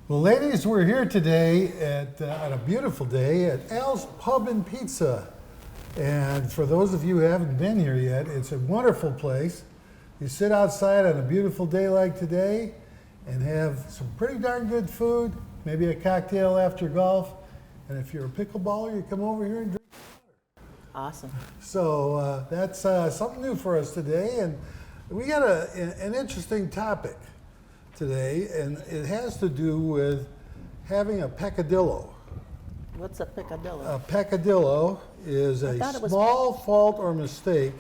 Well, ladies, we're here today on a beautiful day at Al's Pub and Pizza. And for those of you who haven't been here yet, it's a wonderful place. You sit outside on a beautiful day like today and have some pretty darn good food, maybe a cocktail after golf. And if you're a pickleballer, you come over here and drink water. Awesome. So that's something new for us today. And we got an interesting topic today, and it has to do with having a peccadillo. What's a peccadillo? A peccadillo is a small fault or mistake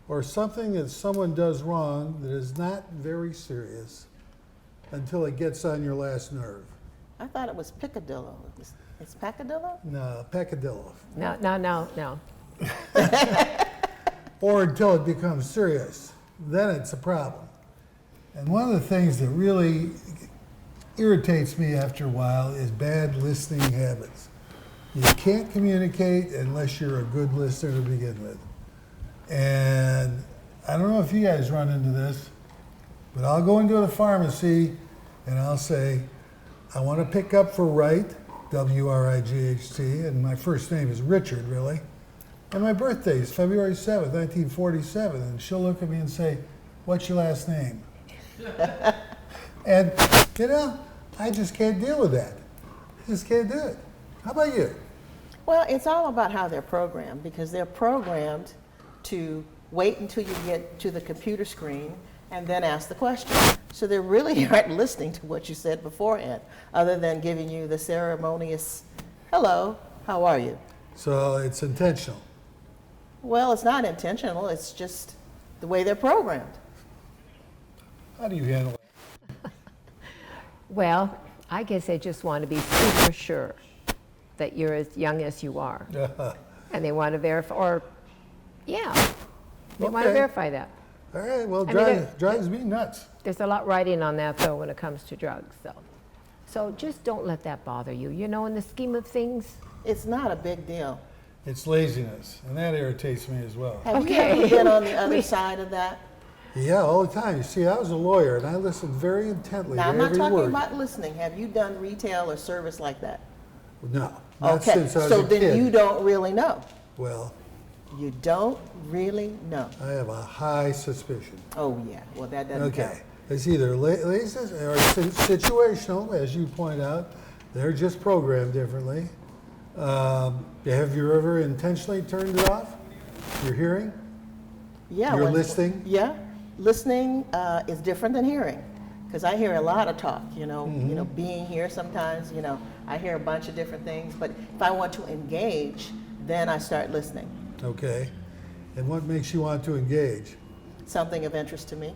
or something that someone does wrong that is not very serious until it gets on your last nerve. I thought it was picadillo. It's peccadillo? No, peccadillo. No. Or until it becomes serious. Then it's a problem. And one of the things that really irritates me after a while is bad listening habits. You can't communicate unless you're a good listener to begin with. And I don't know if you guys run into this, but I'll go into the pharmacy and I'll say, I want to pick up for Wright, W-R-I-G-H-T, and my first name is Richard, really. And my birthday is February 7th, 1947, and she'll look at me and say, what's your last name? And, you know, I just can't deal with that. I just can't do it. How about you? Well, it's all about how they're programmed, because they're programmed to wait until you get to the computer screen and then ask the question. So they really aren't listening to what you said beforehand, other than giving you the ceremonious, hello, how are you? So it's intentional. Well, it's not intentional, it's just the way they're programmed. How do you handle it? Well, I guess they just want to be super sure that you're as young as you are. And they want to verify, they want to verify that. All right, well, drives me nuts. There's a lot writing on that, though, when it comes to drugs, though. So just don't let that bother you. You know, in the scheme of things, It's not a big deal. It's laziness, and that irritates me as well. Have you ever been on the other side of that? Yeah, all the time. You see, I was a lawyer, and I listened very intently Now, to I'm not every talking word. about listening. Have you done retail or service like that? No, not Okay, since I was so a then kid. you don't really know. Well, You don't really know. I have a high suspicion. Oh, yeah. Well, that doesn't Okay, count. it's either laziness or situational, as you point out. They're just programmed differently. Have you ever intentionally turned it off? Your hearing? Yeah. You're listening? Yeah. Listening is different than hearing, because I hear a lot of talk, being here sometimes, I hear a bunch of different things, but if I want to engage, then I start listening. Okay. And what makes you want to engage? Something of interest to me.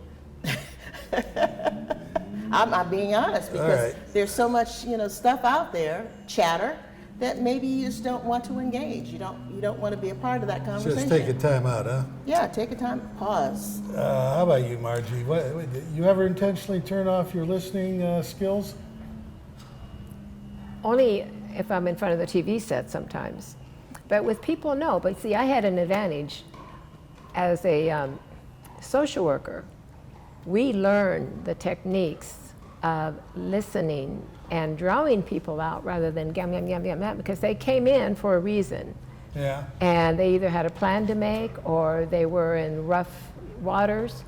I'm being honest, because there's so much, stuff out there, chatter, that maybe you just don't want to engage. You don't want to be a part of that conversation. Just take a time out, huh? Yeah, take a time, pause. How about you, Margie? You ever intentionally turn off your listening skills? only if I'm in front of the TV set sometimes. But with people, no. But see, I had an advantage as a social worker. We learned the techniques of listening and drawing people out rather than yum, yum, yum, yum, yum, because they came in for a reason. Yeah. And they either had a plan to make or they were in rough waters.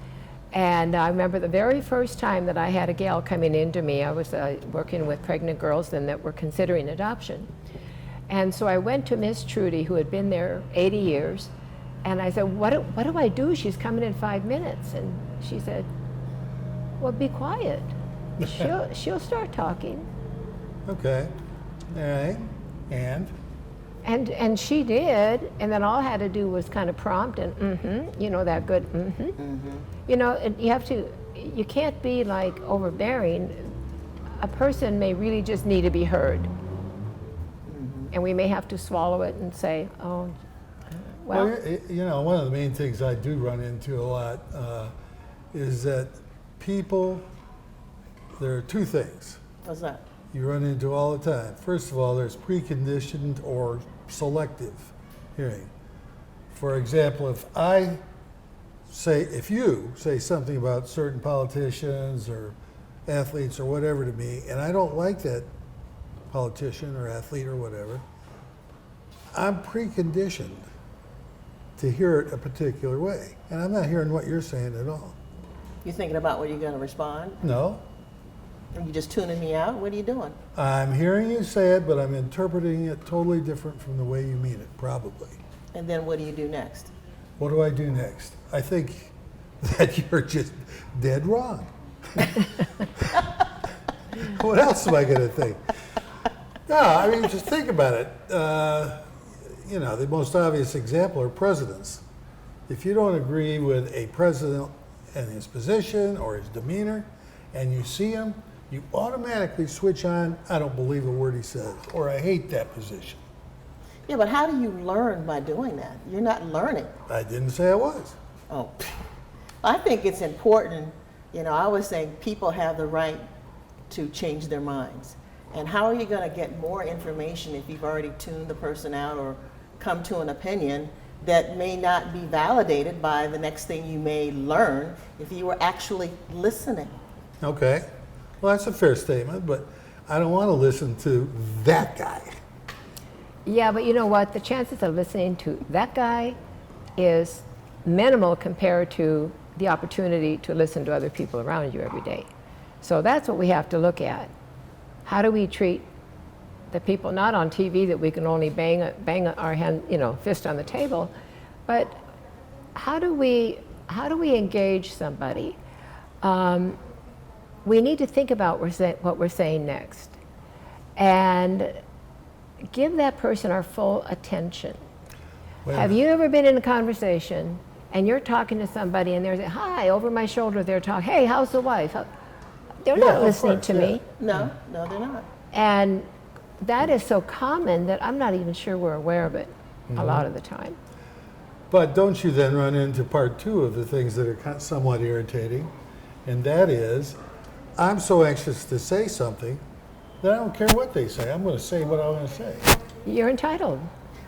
And I remember the very first time that I had a gal coming into me, I was working with pregnant girls then that were considering adoption. And so I went to Miss Trudy, who had been there 80 years, and I said, what do I do? She's coming in 5 minutes. And she said, well, be quiet. She'll start talking. Okay. All right. And she did, and then all I had to do was kind of prompt and that good You know, and you have to, you can't be like overbearing. A person may really just need to be heard. And we may have to swallow it and say, oh, well. You know, one of the main things I do run into a lot is that people, there are two things What's that? you run into all the time. First of all, there's preconditioned or selective hearing. For example, if you say something about certain politicians or athletes or whatever to me, and I don't like that politician or athlete or whatever, I'm preconditioned to hear it a particular way. And I'm not hearing what you're saying at all. You thinking about what you're going to respond? No, Are you just tuning me out? What are you doing? I'm hearing you say it, but I'm interpreting it totally different from the way you mean it, probably. And then what do you do next? What do I do next? I think that you're just dead wrong. What else am I going to think? No, I mean, just think about it. You know, the most obvious example are presidents. If you don't agree with a president and his position or his demeanor, and you see him, you automatically switch on, I don't believe a word he says, or I hate that position. Yeah, but how do you learn by doing that? You're not learning. I didn't say I was. Oh, I think it's important. You know, I was saying people have the right to change their minds. And how are you going to get more information if you've already tuned the person out or come to an opinion that may not be validated by the next thing you may learn if you were actually listening? Okay. Well, that's a fair statement, but I don't want to listen to that guy. Yeah, but you know what? The chances of listening to that guy is minimal compared to the opportunity to listen to other people around you every day. So that's what we have to look at. How do we treat the people not on TV that we can only bang our hand, fist on the table, but how do we engage somebody? We need to think about what we're saying next, and give that person our full attention. Have you ever been in a conversation and you're talking to somebody and they're saying, hi, over my shoulder they're talking, hey, how's the wife? They're not listening to me. No, they're not. And that is so common that I'm not even sure we're aware of it a lot of the time. But don't you then run into part two of the things that are somewhat irritating, and that is, I'm so anxious to say something that I don't care what they say. I'm going to say what I want to say. You're entitled.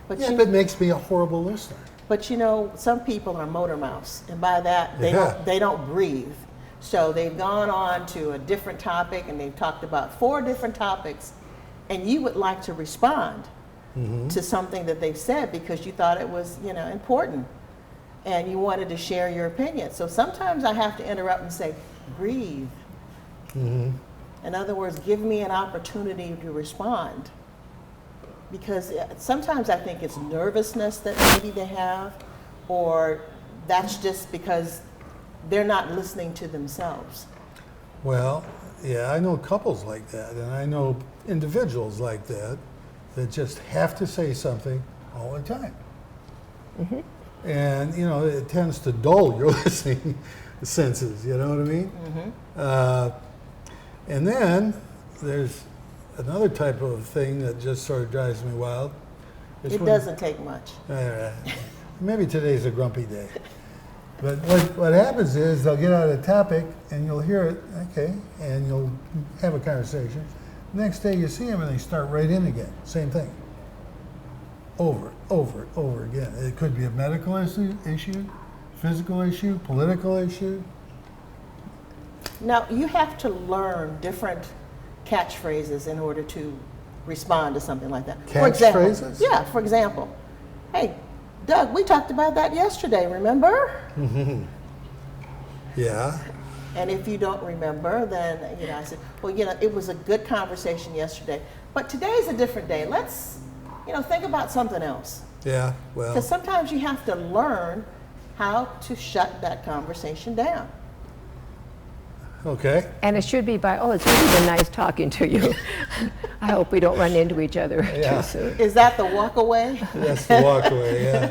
But Yeah, that makes me a horrible listener. But some people are motor mouths, and by that they don't breathe. So they've gone on to a different topic, and they've talked about 4 different topics, and you would like to respond to something that they've said because you thought it was, important, and you wanted to share your opinion. So sometimes I have to interrupt and say, breathe. In other words, give me an opportunity to respond. Because sometimes I think it's nervousness that maybe they have, or that's just because they're not listening to themselves. Well, yeah, I know couples like that, and I know individuals like that just have to say something all the time. And, it tends to dull your listening senses, you know what I mean? And then there's another type of thing that just sort of drives me wild. It doesn't take much. Maybe today's a grumpy day. But what happens is they'll get out a topic and you'll hear it, okay, and you'll have a conversation. Next day you see them and they start right in again. Same thing. Over again. It could be a medical issue, physical issue, political issue. Now, you have to learn different catchphrases in order to respond to something like that. Catchphrases? Yeah, for example, hey, Doug, we talked about that yesterday, remember? Yeah. And if you don't remember, then, I said, well, it was a good conversation yesterday, but today's a different day. Let's, think about something else. Yeah, well. Because sometimes you have to learn how to shut that conversation down. Okay. And it should be it's really been nice talking to you. I hope we don't run into each other too soon. Is that the walk away? That's the walk away, yeah.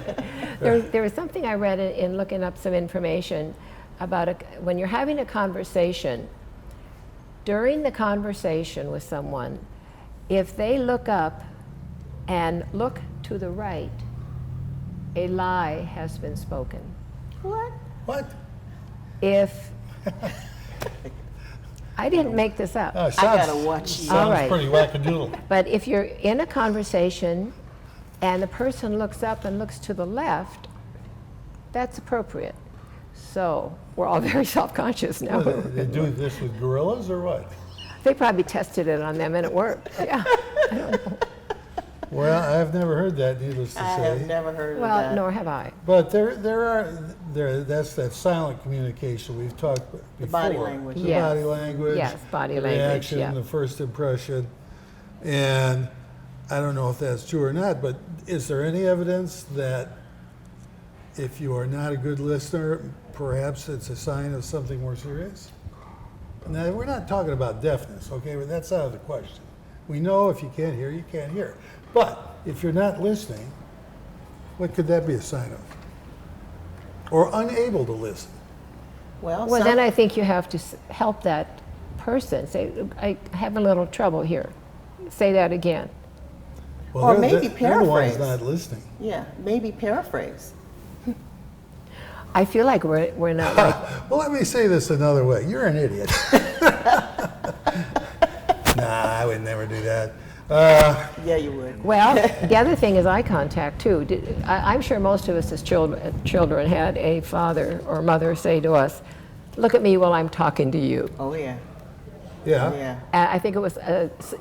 There was something I read in looking up some information. about when you're having a conversation, during the conversation with someone, if they look up and look to the right, a lie has been spoken. What? What? If I didn't make this up, Oh, I gotta watch you. All Sounds right. pretty wackadoodle. but if you're in a conversation and the person looks up and looks to the left, that's appropriate. So we're all very self-conscious now. They do this with gorillas or what? They probably tested it on them and it worked. Yeah. Well, I've never heard that, needless to I say. have never heard of Well, that. nor have I. But that's that silent communication we've talked before. The body language. The Yes. body language. Yes, body the language, reaction, yeah. the first impression. And I don't know if that's true or not, but is there any evidence that if you are not a good listener, perhaps it's a sign of something more serious? Now, we're not talking about deafness, okay? But that's out of the question. We know if you can't hear, you can't hear. But if you're not listening, what could that be a sign of? Or unable to listen? Well, Well, then I think you have to help that person. Say, I have a little trouble here. Say that again. Well, Or they're maybe they're the ones paraphrase. not listening. yeah, maybe paraphrase. I feel like we're not like, Well, let me say this another way. You're an idiot. Nah, I would never do that. Yeah, you would. well, the other thing is eye contact too. I'm sure most of us as children had a father or mother say to us, look at me while I'm talking to you. Oh yeah. Yeah. Yeah. And I think it was,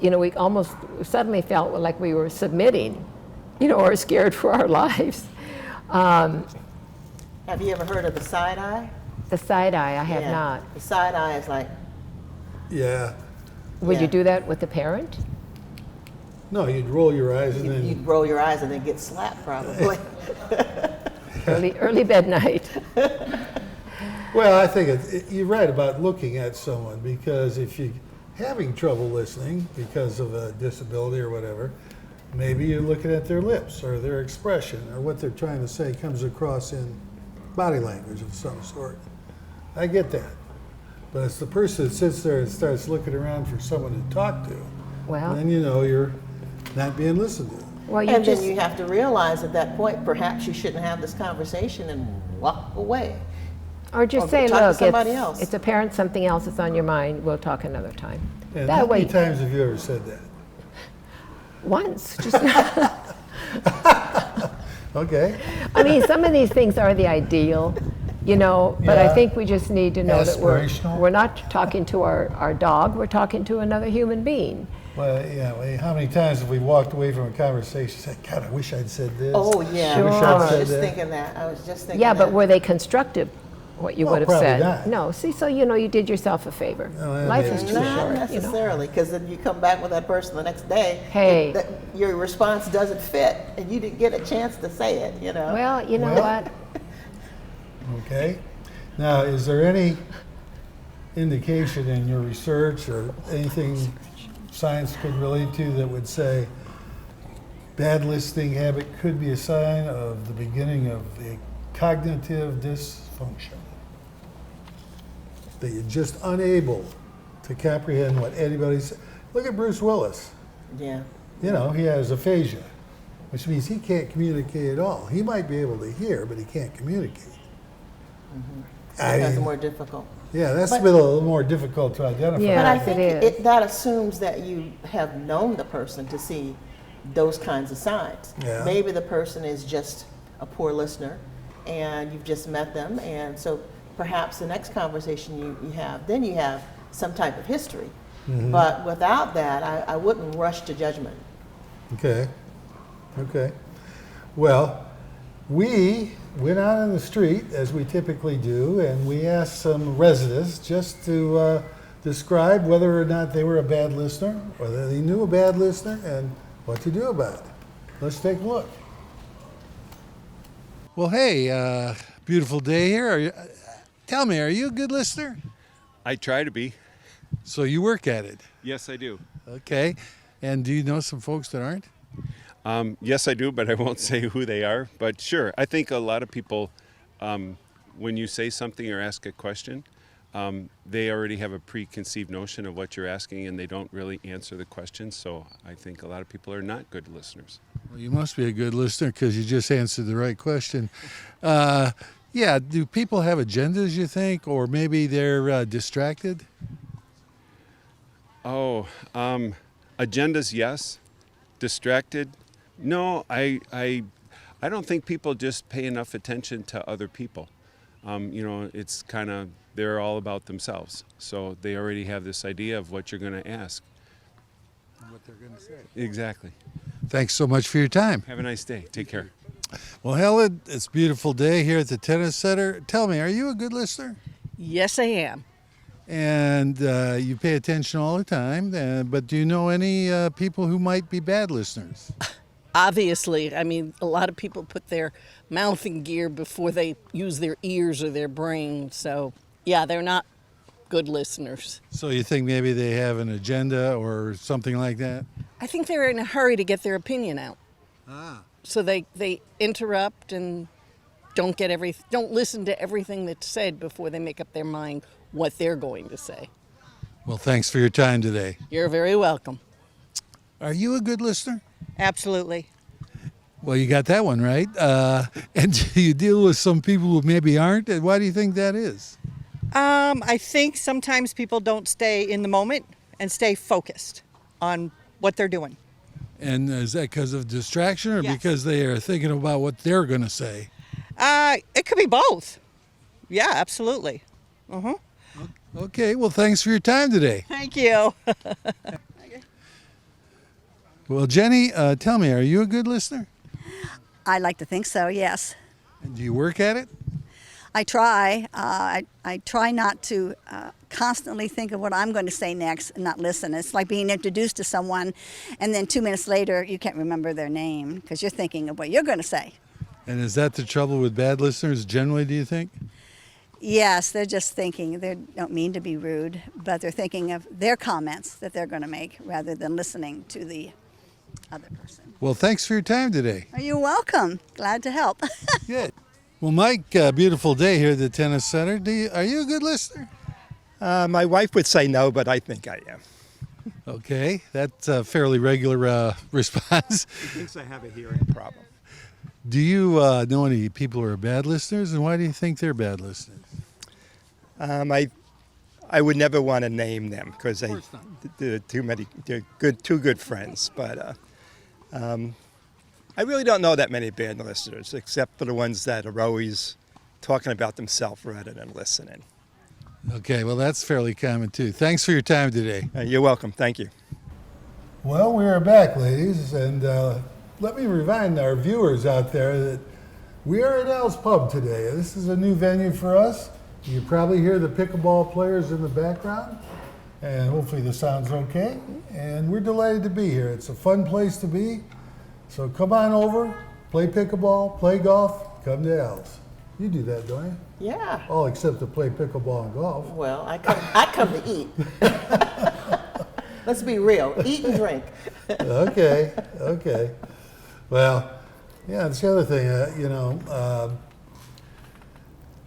we almost suddenly felt like we were submitting, or scared for our lives. Have you ever heard of the side eye? The side eye, I have Yeah. not. The side eye is like, Yeah. Would Yeah. you do that with the parent? No, you'd roll your eyes and then. you'd roll your eyes and then get slapped probably. Early bed night. Well, I think you're right about looking at someone, because if you're having trouble listening because of a disability or whatever, maybe you're looking at their lips or their expression or what they're trying to say comes across in body language of some sort. I get that. But it's the person that sits there and starts looking around for someone to talk to. Well, Then you're not being listened to. well, you And just, then you have to realize at that point, perhaps you shouldn't have this conversation and walk away. or just or say, talk to look, somebody else." it's apparent something else is on your mind. We'll talk another time. And That how way, many times have you ever said that? once. Just, Okay. I mean, some of these things are the ideal, but I Yeah. think we just need to know that Aspirational. we're not talking to our dog. We're talking to another human being. Well, yeah, well, how many times have we walked away from a conversation and said, God, I wish I'd said this? Oh yeah, Sure. I was Said just that. thinking that. I was just thinking Yeah, that. but were they constructive? What you Well, would have probably said? not. No. See, so you did yourself a favor. No, that Life may is be too true. Not short. necessarily, because then you come back with that person the next day. Hey. Your response doesn't fit, and you didn't get a chance to say it. Well, you know Well- what? Okay. Now, is there any indication in your research or anything science could relate to that would say bad listening habit could be a sign of the beginning of a cognitive dysfunction? That you're just unable to comprehend what anybody's. Look at Bruce Willis. Yeah. He has aphasia, which means he can't communicate at all. He might be able to hear, but he can't communicate. That's more difficult. Yeah, that's But- been a little more difficult to identify. Yeah. But I Yes, think it is. that assumes that you have known the person to see those kinds of signs. Yeah. Maybe the person is just a poor listener, and you've just met them, and so perhaps the next conversation you have, then you have some type of history. Mm-hmm. But without that, I wouldn't rush to judgment. Okay. Well, we went out on the street, as we typically do, and we asked some residents just to describe whether or not they were a bad listener, whether they knew a bad listener, and what to do about it. Let's take a look. Well, hey, beautiful day here. Tell me, are you a good listener? I try to be. So you work at it. Yes, I do. Okay. And do you know some folks that aren't? Yes, I do, but I won't say who they are. But sure, I think a lot of people when you say something or ask a question, they already have a preconceived notion of what you're asking, and they don't really answer the question. So I think a lot of people are not good listeners. Well, you must be a good listener because you just answered the right question. Yeah, do people have agendas, you think, or maybe they're distracted? Oh, agendas, yes. Distracted? No, I don't think people just pay enough attention to other people. It's kind of, they're all about themselves. So they already have this idea of what you're going to ask. What they're going to say. Exactly. Thanks so much for your time. Have a nice day. Take care. Well, Helen, it's a beautiful day here at the tennis center. Tell me, are you a good listener? Yes, I am. And you pay attention all the time, but do you know any people who might be bad listeners? Obviously, I mean, a lot of people put their mouth in gear before they use their ears or their brain. So, yeah, they're not good listeners. So you think maybe they have an agenda or something like that? I think they're in a hurry to get their opinion out. Ah. So they interrupt and don't listen to everything that's said before they make up their mind what they're going to say. Well, thanks for your time today. You're very welcome. Are you a good listener? Absolutely. Well, you got that one right. And do you deal with some people who maybe aren't? And why do you think that is? I think sometimes people don't stay in the moment and stay focused on what they're doing. And is that because of distraction or Yes. because they are thinking about what they're going to say? It could be both. Yeah, absolutely. Okay, well, thanks for your time today. Thank you. Well, Jenny, tell me, are you a good listener? I like to think so, yes. And do you work at it? I try. I try not to constantly think of what I'm going to say next and not listen. It's like being introduced to someone, and then 2 minutes later, you can't remember their name because you're thinking of what you're going to say. And is that the trouble with bad listeners generally, do you think? Yes, they're just thinking. They don't mean to be rude, but they're thinking of their comments that they're going to make rather than listening to the other person. Well, thanks for your time today. Are you welcome? Glad to help. Good. Well, Mike, beautiful day here at the tennis center. Are you a good listener? My wife would say no, but I think I am. Okay, that's a fairly regular response. She thinks I have a hearing problem. Do you know any people who are bad listeners, and why do you think they're bad listeners? I would never want to name them because they're too good friends. But I really don't know that many bad listeners, except for the ones that are always talking about themselves rather than listening. Okay, well, that's fairly common too. Thanks for your time today. You're welcome. Thank you. Well, we are back, ladies, and let me remind our viewers out there that we are at Al's Pub today. This is a new venue for us. You probably hear the pickleball players in the background, and hopefully the sound's okay. And we're delighted to be here. It's a fun place to be. So come on over, play pickleball, play golf, come to Al's. You do that, don't you? Yeah. All except to play pickleball and golf. Well, I come to eat. Let's be real. Eat and drink. Okay. Well, yeah, that's the other thing.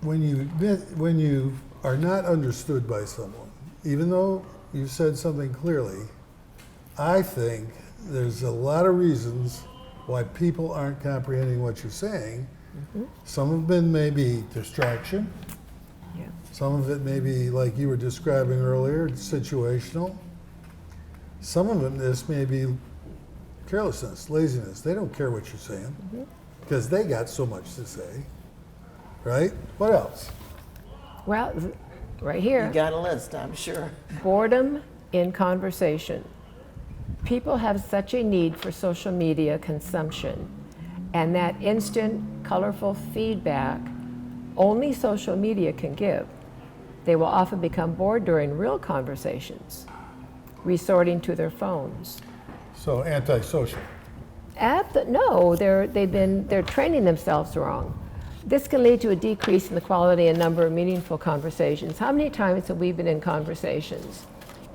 When you are not understood by someone, even though you said something clearly, I think there's a lot of reasons why people aren't comprehending what you're saying. Mm-hmm. Some of them may be distraction. Yeah. Some of it may be, like you were describing earlier, situational. Some of them, this may be carelessness, laziness. They don't care what you're saying because they got so much to say, right? What else? Well, right here. You got a list, I'm sure. Boredom in conversation. People have such a need for social media consumption, and that instant, colorful feedback only social media can give. They will often become bored during real conversations, resorting to their phones. So antisocial. No, they're training themselves wrong. This can lead to a decrease in the quality and number of meaningful conversations. How many times have we been in conversations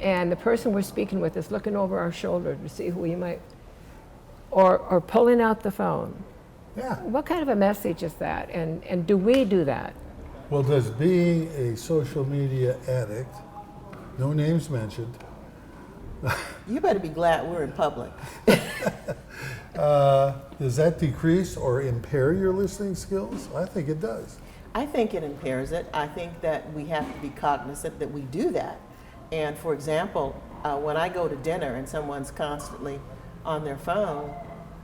and the person we're speaking with is looking over our shoulder to see who we might, or pulling out the phone? Yeah. What kind of a message is that? And do we do that? Well, does being a social media addict, no names mentioned, You better be glad we're in public. does that decrease or impair your listening skills? I think it does. I think it impairs it. I think that we have to be cognizant that we do that. And for example, when I go to dinner and someone's constantly on their phone,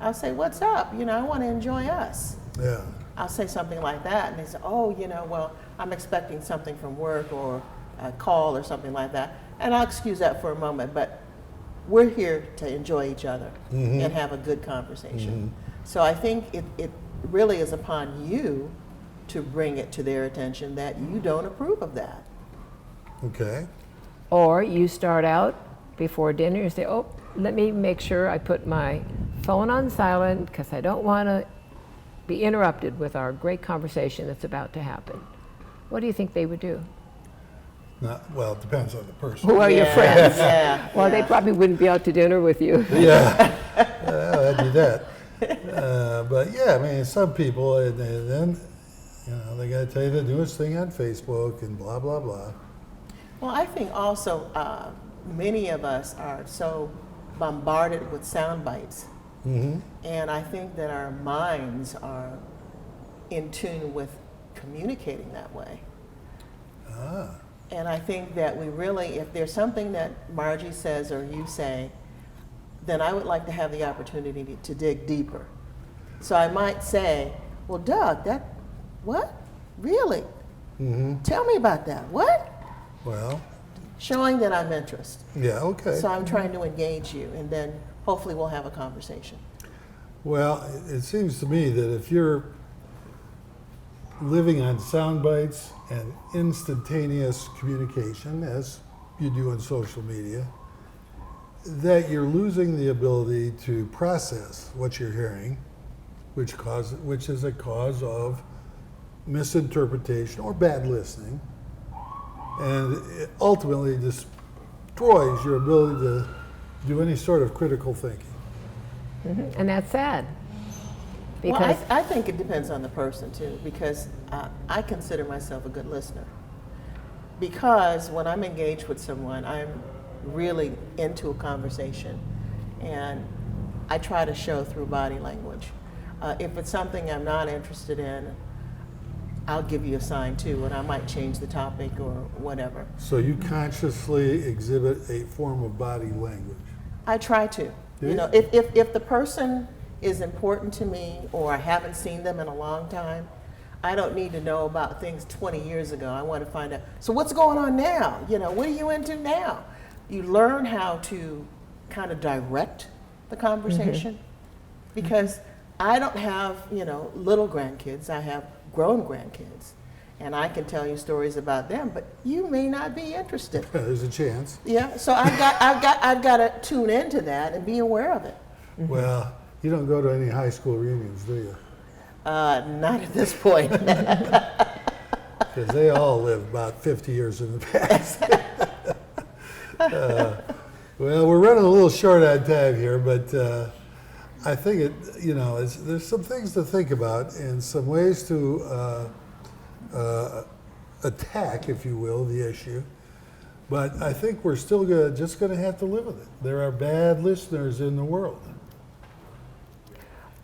I'll say, "What's up? You know, I want to enjoy us." Yeah. I'll say something like that, and they say, "Oh, you know, well, I'm expecting something from work or a call or something like that." And I'll excuse that for a moment, but we're here to enjoy each other and have a good conversation. So I think it really is upon you to bring it to their attention that you don't approve of that. Okay. Or you start out before dinner, you say, oh, let me make sure I put my phone on silent because I don't want to be interrupted with our great conversation that's about to happen. What do you think they would do? Well, it depends on the person. Who are your Yeah, friends? yeah, Well, they yeah. probably wouldn't be out to dinner with you. Yeah, that'd be that. But yeah, I mean, some people, and then, you know, they got to tell you the newest thing on Facebook and blah, blah, blah. Well, I think also many of us are so bombarded with sound bites. And I think that our minds are in tune with communicating that way. And I think that we really, if there's something that Margie says or you say, then I would like to have the opportunity to dig deeper. So I might say, well, Doug, what? Really? Tell me about that. What? Well, Showing that I'm interested. yeah, okay. So I'm trying to engage you, and then hopefully we'll have a conversation. Well, it seems to me that if you're living on sound bites and instantaneous communication, as you do on social media, that you're losing the ability to process what you're hearing, which is a cause of misinterpretation or bad listening, and it ultimately destroys your ability to do any sort of critical thinking. And that's sad. Well, Because I think it depends on the person too, because I consider myself a good listener. Because when I'm engaged with someone, I'm really into a conversation, and I try to show through body language. If it's something I'm not interested in, I'll give you a sign too, and I might change the topic or whatever. So you consciously exhibit a form of body language. I try to. Do You know, if the person is important to me or I haven't seen them in a long time, I don't need to know about things 20 years ago. I want to find out, so what's going on now? You know, what are you into now? You learn how to kind of direct the conversation because I don't have, you know, little grandkids. I have grown grandkids. And I can tell you stories about them, but you may not be interested. There's a chance. Yeah, so I've got to tune into that and be aware of it. Well, you don't go to any high school reunions, do you? Not at this point. Because they all live about 50 years in the past. Well, we're running a little short on time here, but I think there's some things to think about and some ways to attack, if you will, the issue. But I think we're still just going to have to live with it. There are bad listeners in the world.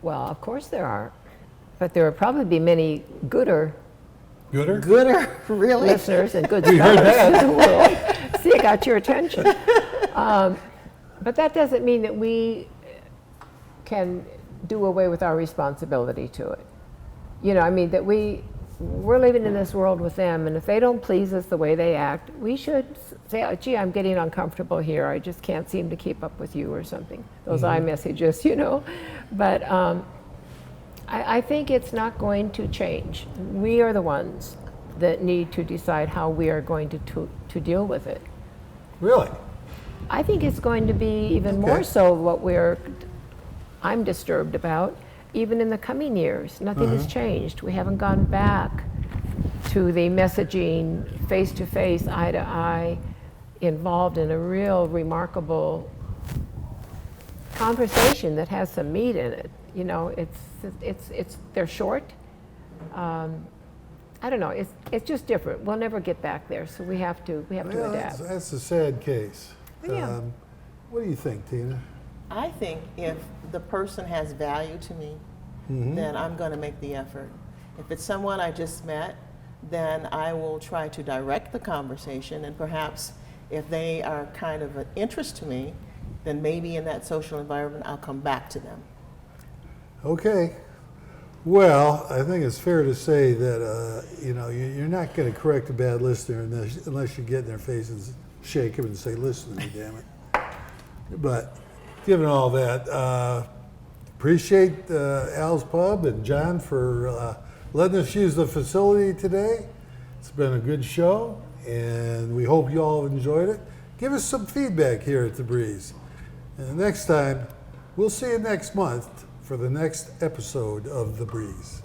well, of course there are. But there will probably be many gooder Gooder? Really? listeners and good scholars in the world. See, I got your attention. But that doesn't mean that we can do away with our responsibility to it. You know, I mean, that we're living in this world with them, and if they don't please us the way they act, we should say, oh, gee, I'm getting uncomfortable here. I just can't seem to keep up with you or something. Those iMessages, you know. But I think it's not going to change. We are the ones that need to decide how we are going to deal with it. Really? I think it's going to be even more Okay. so what I'm disturbed about, even in the coming years. Nothing has changed. We haven't gone back to the messaging face-to-face, eye-to-eye, involved in a real remarkable conversation that has some meat in it. You know, they're short, I don't know, it's just different. We'll never get back there, so we have to Well, adapt. that's a sad case. Yeah. What do you think, Tina? I think if the person has value to me, then I'm going to make the effort. If it's someone I just met, then I will try to direct the conversation, and perhaps if they are kind of an interest to me, then maybe in that social environment I'll come back to them. Okay. Well, I think it's fair to say that you're not going to correct a bad listener unless you get in their face and shake them and say, "Listen to me, damn it." But given all that, appreciate Al's Pub and John for letting us use the facility today. It's been a good show, and we hope you all have enjoyed it. Give us some feedback here at The Breeze. And next time, we'll see you next month for the next episode of The Breeze.